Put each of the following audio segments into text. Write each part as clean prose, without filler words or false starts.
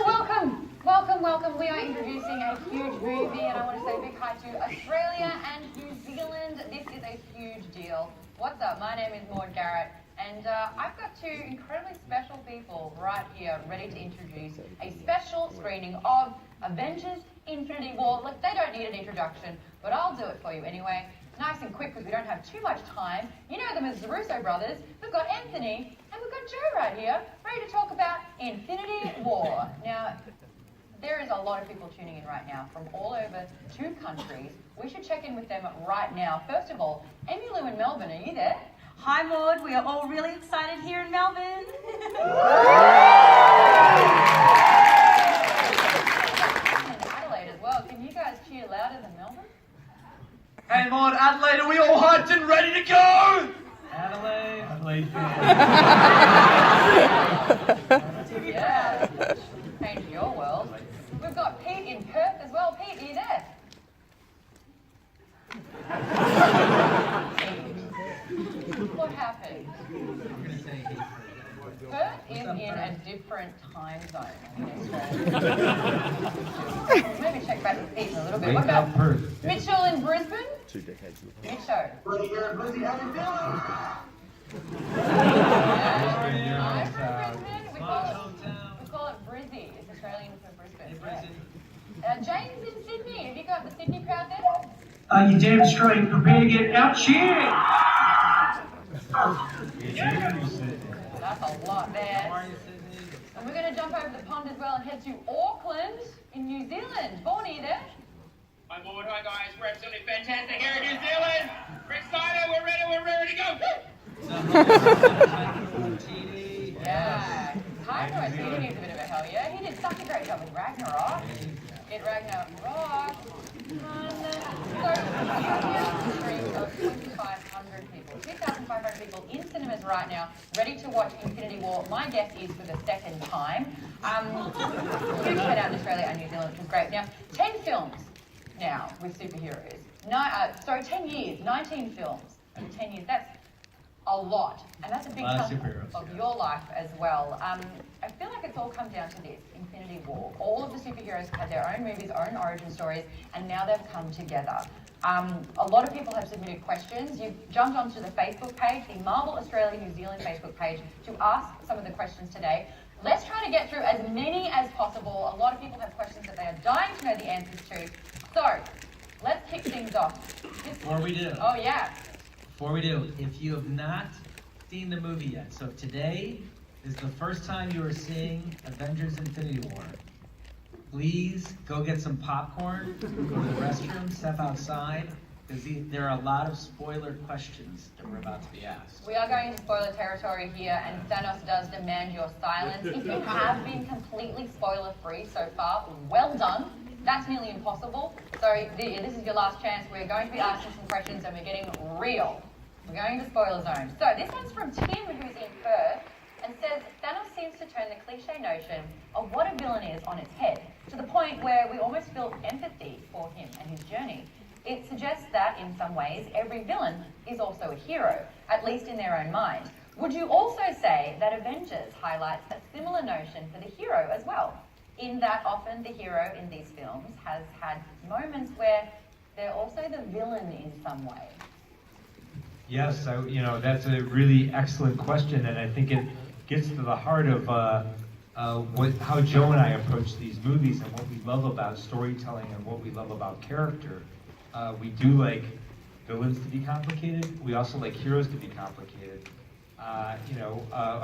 Welcome, welcome, welcome. We are introducing a huge movie, and I want to say a big hi to Australia and New Zealand. This is a huge deal. What's up? My name is Maude, Garrett, and I've got two incredibly special people right here ready to introduce a special screening of Avengers Infinity War. Look, they don't need an introduction, but I'll do it for you anyway. Nice and quick because we don't have too much time. You know them as the Russo Brothers. We've got Anthony and we've got Joe right here, ready to talk about Infinity War. Now, there is a lot of people tuning in right now from all over 2 countries. We should check in with them right now. First of all, Emmylou in Melbourne, are you there? Hi Maude, we are all really excited here in Melbourne. In Adelaide as well. Can you guys cheer louder than Melbourne? Hey Maude, Adelaide, are we all hyped and ready to go? Adelaide. Yeah, change your world. We've got Pete in Perth as well. Pete, are you there? What happened? Perth is in a different time zone in Australia. Maybe check back with Pete in a little bit. What about Mitchell in Brisbane? 2 decades. Mitchell. Ready here, Brizzy, how you feeling? I'm from Brisbane. We call it Brizzy. It's Australian for Brisbane. James in Sydney. Have you got the Sydney crowd there? You damn straight. Prepare to get out-cheered. That's a lot there. And we're going to jump over the pond as well and head to Auckland in New Zealand. Vaughan, are you there? Hi Maude, hi guys, we're absolutely fantastic here in New Zealand. We're excited, we're ready to go. Yeah. Taika Waititi needs a bit of a hell yeah. He did such a great job with Ragnarok. Did Ragnarok. So, stream of 2,500 people. 2,500 people in cinemas right now, ready to watch Infinity War. My guess is for the 2nd time. Huge turnout in Australia and New Zealand, which was great. Now, 10 films now with superheroes. 10 years, 19 films in 10 years. That's a lot, and that's a big chunk of your life as well. I feel like it's all come down to this, Infinity War. All of the superheroes had their own movies, own origin stories, and now they've come together. A lot of people have submitted questions. You've jumped onto the Facebook page, the Marvel Australia New Zealand Facebook page, to ask some of the questions today. Let's try to get through as many as possible. A lot of people have questions that they are dying to know the answers to. So, let's kick things off. Before we do, if you have not seen the movie yet, so if today is the first time you are seeing Avengers Infinity War, please go get some popcorn, go to the restroom, step outside, because there are a lot of spoiler questions that we're about to be asked. We are going into spoiler territory here, and Thanos does demand your silence. If you have been completely spoiler-free so far, well done. That's nearly impossible. So this is your last chance. We're going to be asking some questions and we're getting real. We're going into spoiler zone. So this one's from Tim, who's in Perth, and says, Thanos seems to turn the cliche notion of what a villain is on its head, to the point where we almost feel empathy for him and his journey. It suggests that, in some ways, every villain is also a hero, at least in their own mind. Would you also say that Avengers highlights a similar notion for the hero as well? In that often the hero in these films has had moments where they're also the villain in some way. Yes, that's a really excellent question, and I think it gets to the heart of how Joe and I approach these movies and what we love about storytelling and what we love about character. We do like villains to be complicated. We also like heroes to be complicated. I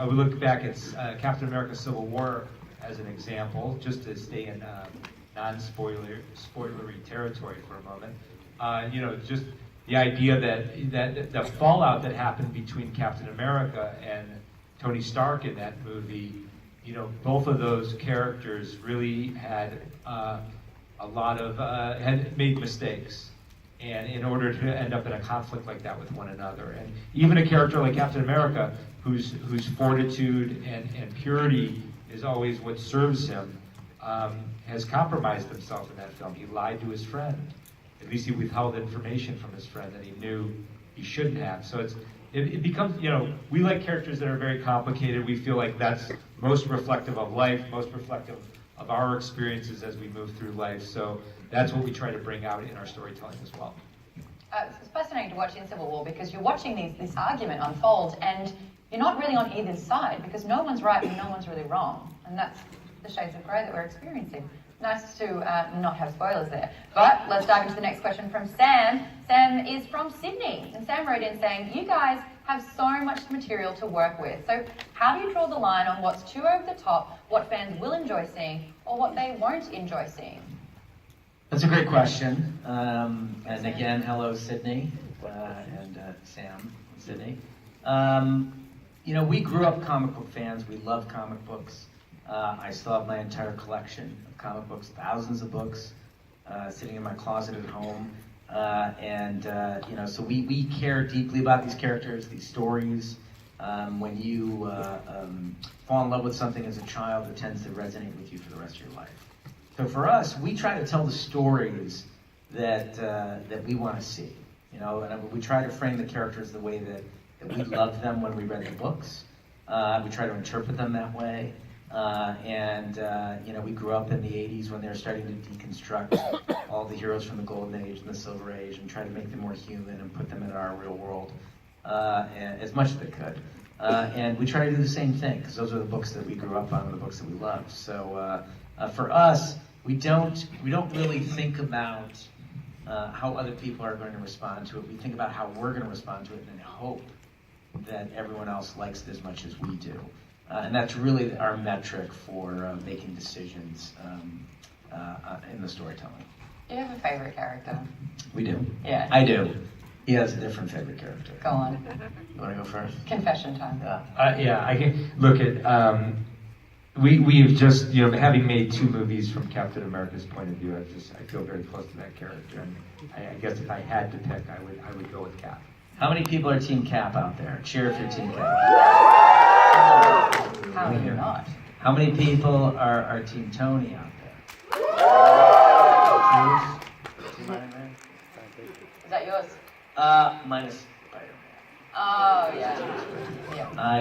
would look back at Captain America: Civil War as an example, just to stay in non-spoilery territory for a moment. Just the idea that the fallout that happened between Captain America and Tony Stark in that movie, both of those characters really had had made mistakes, and in order to end up in a conflict like that with one another, and even a character like Captain America, whose fortitude and purity is always what serves him, has compromised himself in that film. He lied to his friend. At least he withheld information from his friend that he knew he shouldn't have. So it becomes, we like characters that are very complicated. We feel like that's most reflective of life, most reflective of our experiences as we move through life. So that's what we try to bring out in our storytelling as well. It's fascinating to watch in Civil War because you're watching this argument unfold and you're not really on either side because no one's right and no one's really wrong. And that's the shades of grey that we're experiencing. Nice to not have spoilers there. But let's dive into the next question from Sam. Sam is from Sydney. And Sam wrote in saying, you guys have so much material to work with. So how do you draw the line on what's too over the top, what fans will enjoy seeing, or what they won't enjoy seeing? That's a great question. And again, hello, Sydney, and Sam, Sydney. You know, we grew up comic book fans. We love comic books. I still have my entire collection of comic books, thousands of books, sitting in my closet at home. You know, so we care deeply about these characters, these stories. When you fall in love with something as a child, it tends to resonate with you for the rest of your life. So for us, we try to tell the stories that we want to see. You know, and we try to frame the characters the way that we loved them when we read the books. We try to interpret them that way. You know, we grew up in the 80s when they were starting to deconstruct all the heroes from the Golden Age and the Silver Age and try to make them more human and put them in our real world as much as they could. And we try to do the same thing because those are the books that we grew up on and the books that we loved. So for us, we don't really think about how other people are going to respond to it. We think about how we're going to respond to it and hope that everyone else likes it as much as we do. And that's really our metric for making decisions in the storytelling. Do you have a favourite character? We do. Yeah. I do. He has a different favorite character. Go on. You want to go first? Confession time. Yeah, I can look at. We've just, you know, having made 2 movies from Captain America's point of view, I feel very close to that character, and I guess if I had to pick, I would go with Cap. How many people are Team Cap out there? Cheer if you're Team Cap. How are you not? How many people are Team Tony out there? Team Iron Man? Is that yours? Minus Spider-Man. Oh,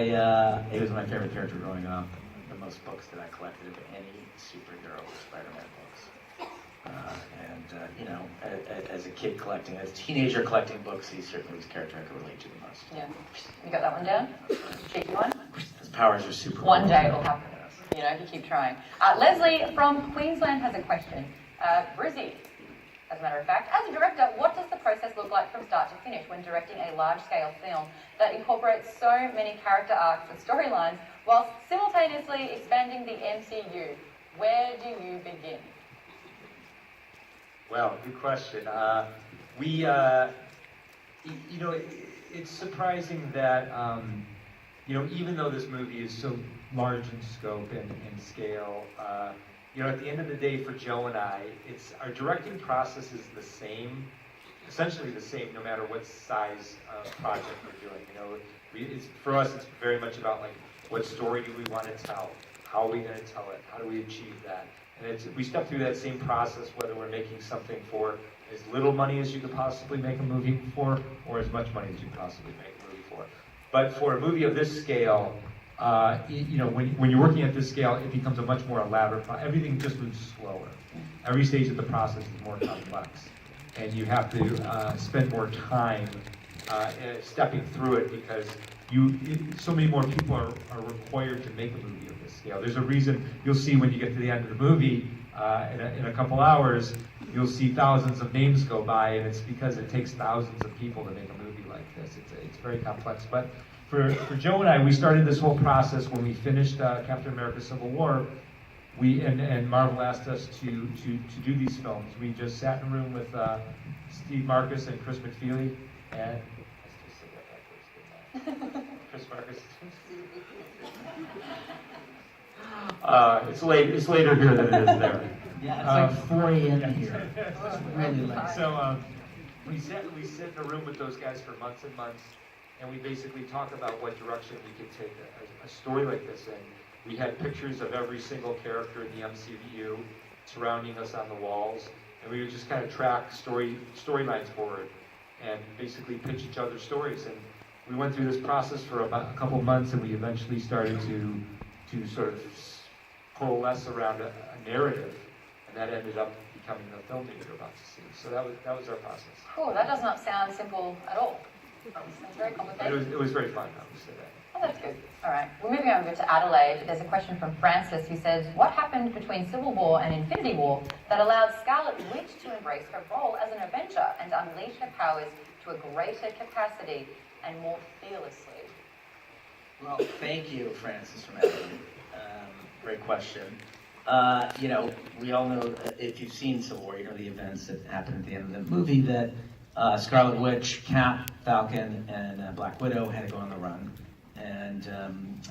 yeah. He was my favorite character growing up. The most books that I collected of any superhero were Spider-Man books. You know, as a kid collecting, as a teenager collecting books, he certainly was a character I could relate to the most. Yeah. You got that one down? Cheeky one? His powers are super One cool. day it'll happen. You know, if you keep trying. Leslie from Queensland has a question. Brizzy, as a matter of fact, as a director, what does the process look like from start to finish when directing a large-scale film that incorporates so many character arcs and storylines while simultaneously expanding the MCU? Where do you begin? Well, good question. You know, it's surprising that, you know, even though this movie is so large in scope and scale, you know, at the end of the day for Joe and I, our directing process is the same, essentially the same, no matter what size project we're doing. You know, for us, it's very much about like, what story do we want to tell? How are we going to tell it? How do we achieve that? And we step through that same process, whether we're making something for as little money as you could possibly make a movie for, or as much money as you could possibly make a movie for. But for a movie of this scale, you know, when you're working at this scale, it becomes a much more elaborate process. Everything just moves slower. Every stage of the process is more complex, and you have to spend more time stepping through it because so many more people are required to make a movie of this scale. There's a reason you'll see when you get to the end of the movie in a couple hours, you'll see thousands of names go by, and it's because it takes thousands of people to make a movie like this. It's very complex. But for Joe and I, we started this whole process when we finished Captain America: Civil War. And Marvel asked us to do these films. We just sat in a room with Steve Marcus and Chris McFeely, and Chris Marcus. It's later here than it is there. Yeah, it's like 4 a.m. here. It's really late. So we sit in a room with those guys for months and months, and we basically talk about what direction we could take a story like this in. We had pictures of every single character in the MCU surrounding us on the walls, and we would just kind of track storylines forward and basically pitch each other's stories. And we went through this process for about a couple months, and we eventually started to to sort of coalesce around a narrative, and that ended up becoming the film that you're about to see. So that was our process. Cool, that does not sound simple at all. It's very complicated. It was very fun, I would say that. Oh, that's good. All right. We're moving over to Adelaide. There's a question from Francis who says, what happened between Civil War and Infinity War that allowed Scarlet Witch to embrace her role as an Avenger and unleash her powers to a greater capacity and more fearlessly? Well, thank you, Francis from Adelaide. Great question. You know, we all know, if you've seen Civil War, you know the events that happened at the end of the movie, that Scarlet Witch, Cap, Falcon, and Black Widow had to go on the run, and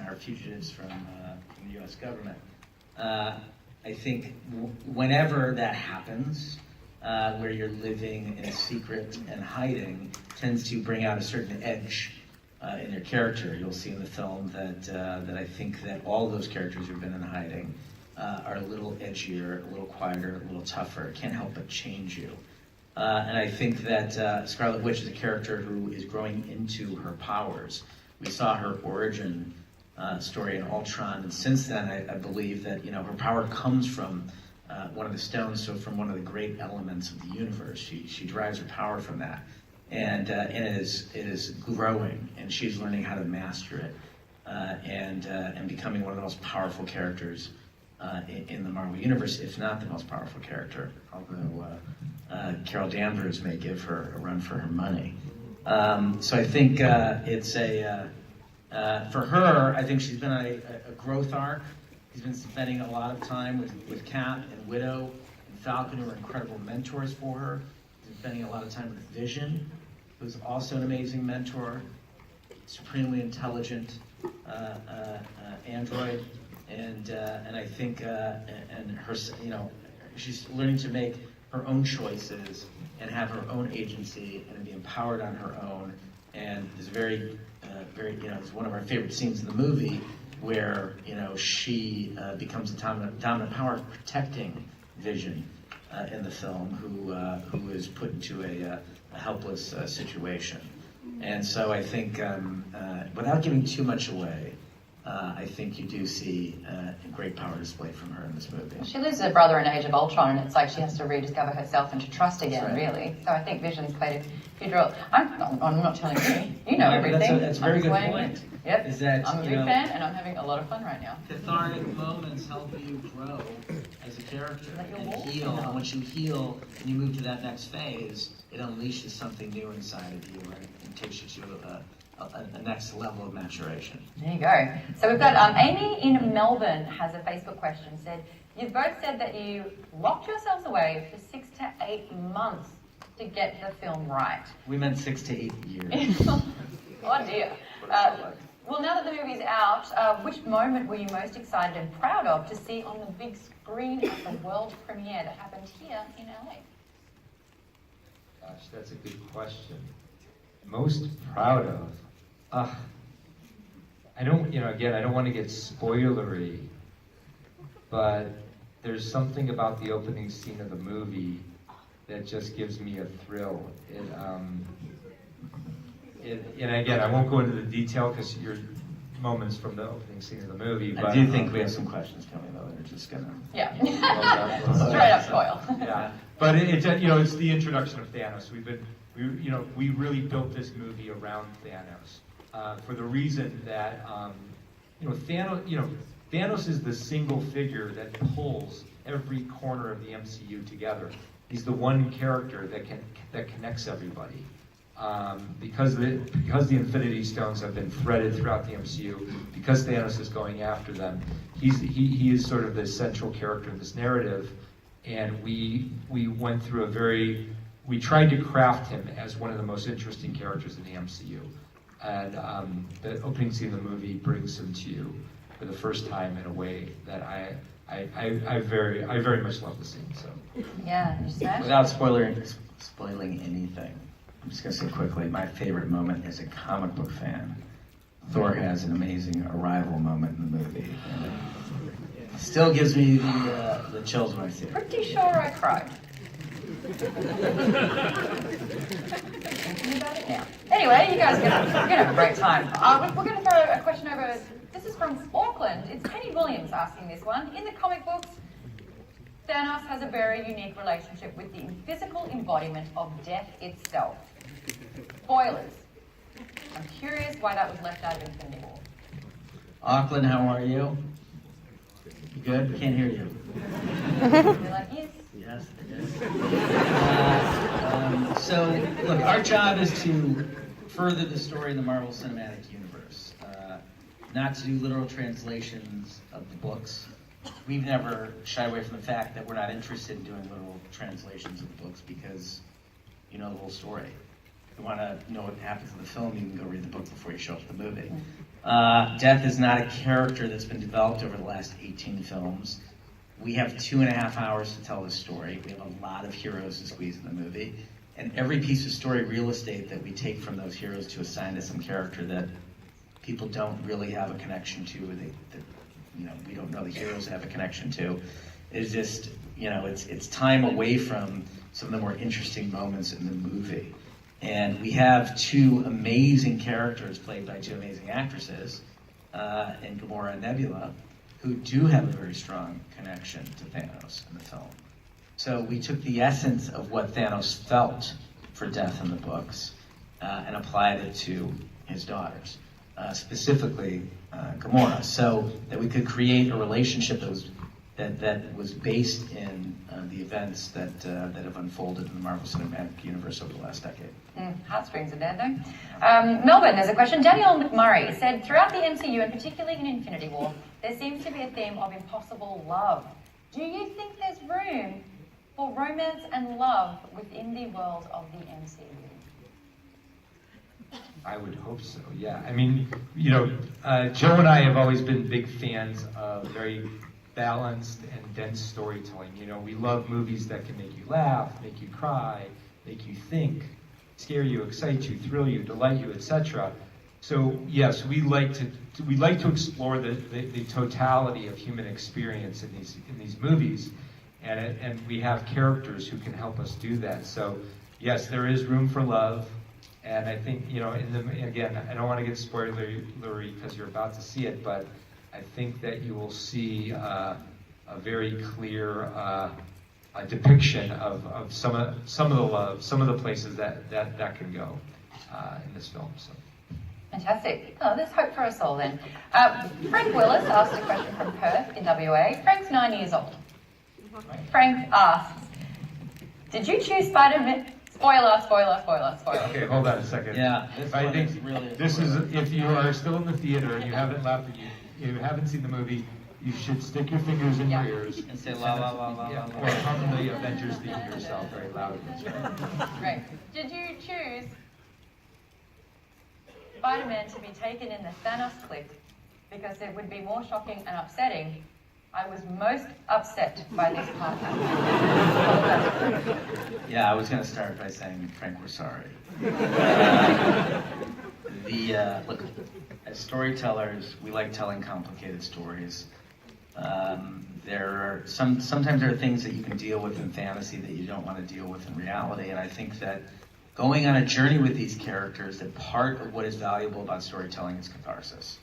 are fugitives from the U.S. government. I think whenever that happens, where you're living in secret and hiding, tends to bring out a certain edge in your character. You'll see in the film that I think that all those characters who've been in hiding are a little edgier, a little quieter, a little tougher. It can't help but change you. And I think that Scarlet Witch is a character who is growing into her powers. We saw her origin story in Ultron, and since then I believe that, you know, her power comes from one of the stones, so from one of the great elements of the universe. She derives her power from that. And it is growing, and she's learning how to master it, and becoming one of the most powerful characters in the Marvel Universe, if not the most powerful character, although Carol Danvers may give her a run for her money. So I think it's for her, I think she's been on a growth arc. She's been spending a lot of time with Cap and Widow and Falcon, who are incredible mentors for her. She's been spending a lot of time with Vision, who's also an amazing mentor, supremely intelligent android, and I think and her, you know, she's learning to make her own choices and have her own agency and be empowered on her own. And it's very, you know, it's one of our favorite scenes in the movie where, you know, she becomes a dominant power, protecting Vision in the film, who is put into a helpless situation. And so I think, without giving too much away, I think you do see a great power display from her in this movie. She loses her brother in Age of Ultron, and it's like she has to rediscover herself and to trust again, Right. really. So I think Vision's played a huge role. I'm not telling you. You know everything. That's a very good point. Yep. Is that, I'm a big fan, and I'm having a lot of fun right now. cathartic moments help you grow as a character Let your and walk heal. out. And once you heal and you move to that next phase, it unleashes something new inside of you, right? And takes you to a next level of maturation. There you go. So we've got Amy in Melbourne has a Facebook question. Said, you've both said that you locked yourselves away for 6 to 8 months to get the film right. We meant 6 to 8 years. Oh dear. Well, now that the movie's out, which moment were you most excited and proud of to see on the big screen at the world premiere that happened here in LA? Gosh, that's a good question. Most proud of? I don't, you know, again, I don't want to get spoilery, but there's something about the opening scene of the movie that just gives me a thrill. And again, I won't go into the detail because you're moments from the opening scene of the movie. But I do think we have some questions coming though. They're just gonna. Yeah. Straight up spoil. Yeah, but you know, it's the introduction of Thanos. We really built this movie around Thanos for the reason that Thanos is the single figure that pulls every corner of the MCU together. He's the one character that connects everybody. Because the Infinity Stones have been threaded throughout the MCU, because Thanos is going after them, he is sort of the central character in this narrative, and we went through we tried to craft him as one of the most interesting characters in the MCU, and the opening scene of the movie brings him to you for the first time in a way that I very much love the scene. So Yeah, you smashed. Without spoiling anything, I'm just going to say quickly, my favorite moment as a comic book fan, Thor has an amazing arrival moment in the movie. And it still gives me the chills when I see it. Pretty sure I cried. Thinking about it now. Anyway, you guys are gonna have a great time. We're going to throw a question over. This this is from Auckland. It's Penny Williams asking this one. In the comic books, Thanos has a very unique relationship with the physical embodiment of death itself. Spoilers. I'm curious why that was left out of Infinity War. Auckland, how are you? You good? Can't hear you. You're like, yes. Yes, it is. So, look, our job is to further the story in the Marvel Cinematic Universe, not to do literal translations of the books. We've never shied away from the fact that we're not interested in doing literal translations of the books because you know the whole story. If you want to know what happens in the film, you can go read the book before you show up to the movie. Death is not a character that's been developed over the last 18 films. We have 2.5 hours to tell this story. We have a lot of heroes to squeeze in the movie. And every piece of story real estate that we take from those heroes to assign to some character that people don't really have a connection to, or we don't know the heroes have a connection to, is just, it's time away from some of the more interesting moments in the movie. And we have 2 amazing characters played by 2 amazing actresses, in Gamora and Nebula, who do have a very strong connection to Thanos in the film. So we took the essence of what Thanos felt for death in the books and applied it to his daughters, specifically Gamora, so that we could create a relationship that was based in the events that have unfolded in the Marvel Cinematic Universe over the last decade. Heartstrings are there, though. Melbourne, there's a question. Daniel McMurray said, throughout the MCU, and particularly in Infinity War, there seems to be a theme of impossible love. Do you think there's room for romance and love within the world of the MCU? I would hope so, yeah. I mean, Joe and I have always been big fans of very balanced and dense storytelling. We love movies that can make you laugh, make you cry, make you think, scare you, excite you, thrill you, delight you, etc. So yes, we like to explore the totality of human experience in these movies, and we have characters who can help us do that. So yes, there is room for love. And I think, again, I don't want to get spoilery because you're about to see it, but I think that you will see a very clear depiction of some of the love, some of the places that can go in this film. So. Fantastic. Oh, there's hope for us all then. Frank Willis asked a question from Perth in WA. Frank's 9 years old. Frank asks, did you choose Spider-Man? Spoiler. Okay, hold on a second. Yeah, this is if you are still in the theater and you haven't laughed and you haven't seen the movie, you should stick your fingers in your ears and say la la la la la. Or hum the Avengers theme to yourself very loud. Great. Did you choose Spider-Man to be taken in the Thanos clip because it would be more shocking and upsetting? I was most upset by this part. Yeah, I was going to start by saying, Frank, we're sorry. Look, as storytellers, we like telling complicated stories. Sometimes there are things that you can deal with in fantasy that you don't want to deal with in reality, and I think that going on a journey with these characters, that part of what is valuable about storytelling is catharsis.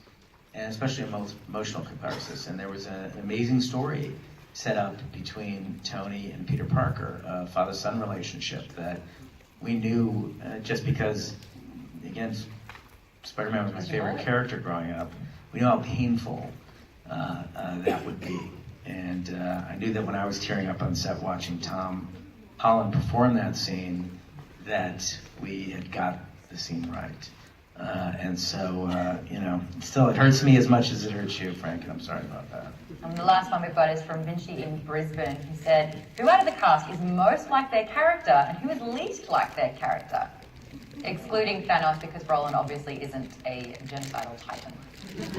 And especially emotional catharsis. And there was an amazing story set up between Tony and Peter Parker, a father-son relationship that we knew just because, again, Spider-Man was my favorite character growing up. We knew how painful that would be. And I knew that when I was tearing up on set watching Tom Holland perform that scene, that we had got the scene right. And so, still it hurts me as much as it hurts you, Frank, and I'm sorry about that. And the last one we've got is from Vinci in Brisbane. He said, who out of the cast is most like their character and who is least like their character? Excluding Thanos, because Roland obviously isn't a genocidal titan.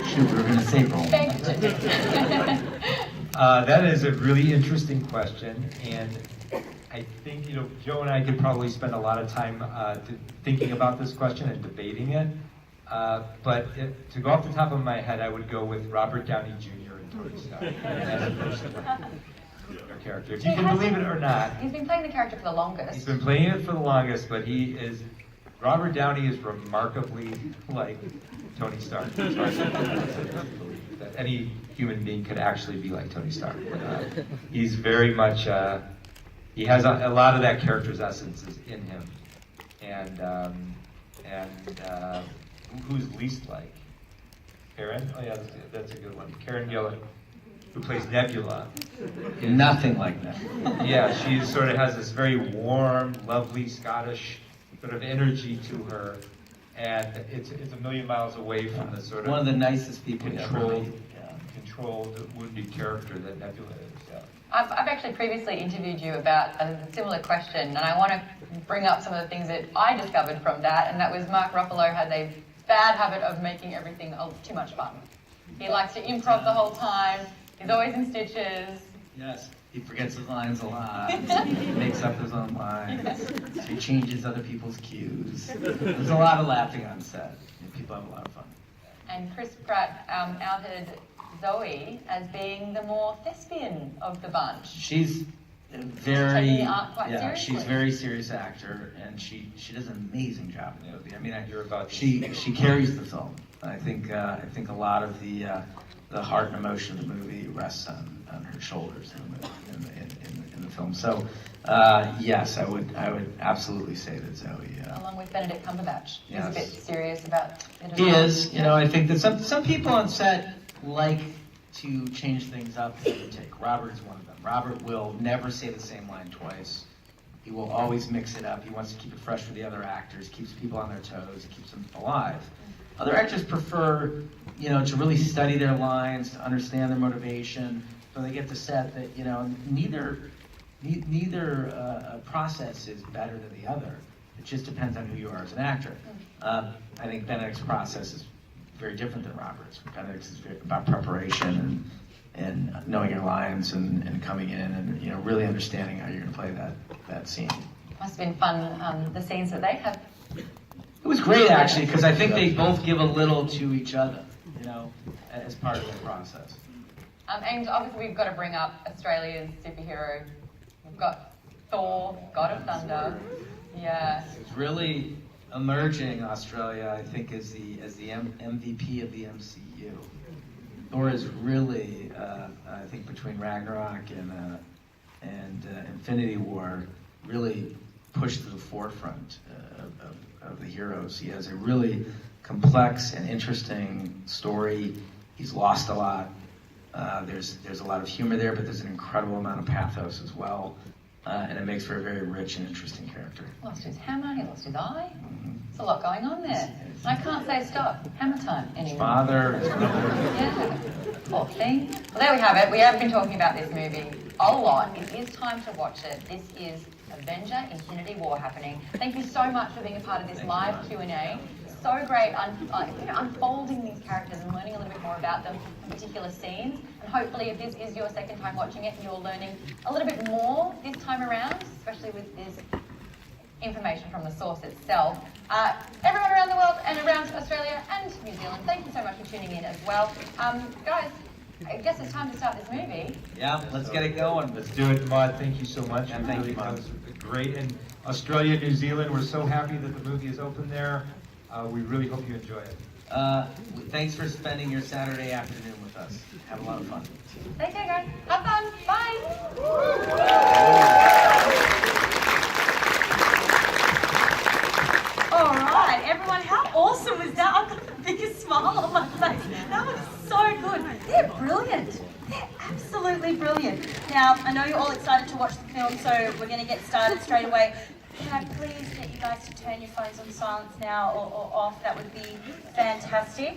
Shoot, we were going to say Roland. Thank you. That is a really interesting question, and I think, Joe and I could probably spend a lot of time thinking about this question and debating it. But to go off the top of my head, I would go with Robert Downey Jr. and Tony Stark as a person, their character. If you can believe it or not. He's been playing the character for the longest. He's been playing it for the longest, but Robert Downey is remarkably like Tony Stark. that any human being could actually be like Tony Stark. He's very much, he has a lot of that character's essence is in him. And who's least like? Karen? Oh yeah, that's a good one. Karen Gillan, who plays Nebula. Nothing like that. Yeah, she sort of has this very warm, lovely Scottish sort of energy to her, and it's a million miles away from the sort of one of the nicest people controlled, wounded character that Nebula is. Yeah. I've actually previously interviewed you about a similar question, and I want to bring up some of the things that I discovered from that, and that was Mark Ruffalo had a bad habit of making everything too much fun. He likes to improv the whole time. He's always in stitches. Yes, he forgets his lines a lot. He makes up his own lines. He changes other people's cues. There's a lot of laughing on set. And people have a lot of fun. And Chris Pratt outed Zoe as being the more thespian of the bunch. She's taking the art quite seriously. she's a very serious actor, and she does an amazing job in the movie. I mean, You're about she carries the film. I think a lot of the heart and emotion of the movie rests on her shoulders in the film. So yes, I would absolutely say that Zoe. Along with Benedict Cumberbatch, who's Yes. a bit serious about it as He well. is. You know, I think that some people on set like to change things up every take. Robert is one of them. Robert will never say the same line twice. He will always mix it up. He wants to keep it fresh for the other actors, keeps people on their toes, keeps them alive. Other actors prefer, to really study their lines, to understand their motivation, so they get to set that, neither process is better than the other. It just depends on who you are as an actor. I think Benedict's process is very different than Robert's. Benedict's is about preparation and knowing your lines and coming in and really understanding how you're going to play that scene. Must have been fun, the scenes that they have. It was great actually, because I think they both give a little to each other, as part of the process. And obviously we've got to bring up Australia's superhero. We've got Thor, God of Thunder. Yeah. It's really emerging Australia, I think, as the MVP of the MCU. Thor is really, I think, between Ragnarok and Infinity War, really pushed to the forefront of the heroes. He has a really complex and interesting story. He's lost a lot. There's a lot of humor there, but there's an incredible amount of pathos as well. And it makes for a very rich and interesting character. Lost his hammer, he lost his eye. There's a lot going on there. I can't say stop. Hammer time anymore. His father, his mother. Yeah. Poor thing. Well, there we have it. We have been talking about this movie a lot. It is time to watch it. This is Avenger Infinity War happening. Thank you so much for being a part of this live Q&A. So great unfolding these characters and learning a little bit more about them in particular scenes. And hopefully if this is your second time watching it, you're learning a little bit more this time around, especially with this information from the source itself. Everyone around the world and around Australia and New Zealand, thank you so much for tuning in as well. Guys, I guess it's time to start this movie. Yeah, let's get it going. Let's do it, Maude. Thank you so much. Yeah, thank you, Maude. That was great. And Australia, New Zealand, we're so happy that the movie is open there. We really hope you enjoy it. Thanks for spending your Saturday afternoon with us. Have a lot of fun. Take care, guys. Have fun. Bye. All right, everyone, how awesome was that? I've got the biggest smile on my face. That was so good. They're brilliant. They're absolutely brilliant. Now, I know you're all excited to watch the film, so we're going to get started straight away. Can I please get you guys to turn your phones on silence now or off? That would be fantastic.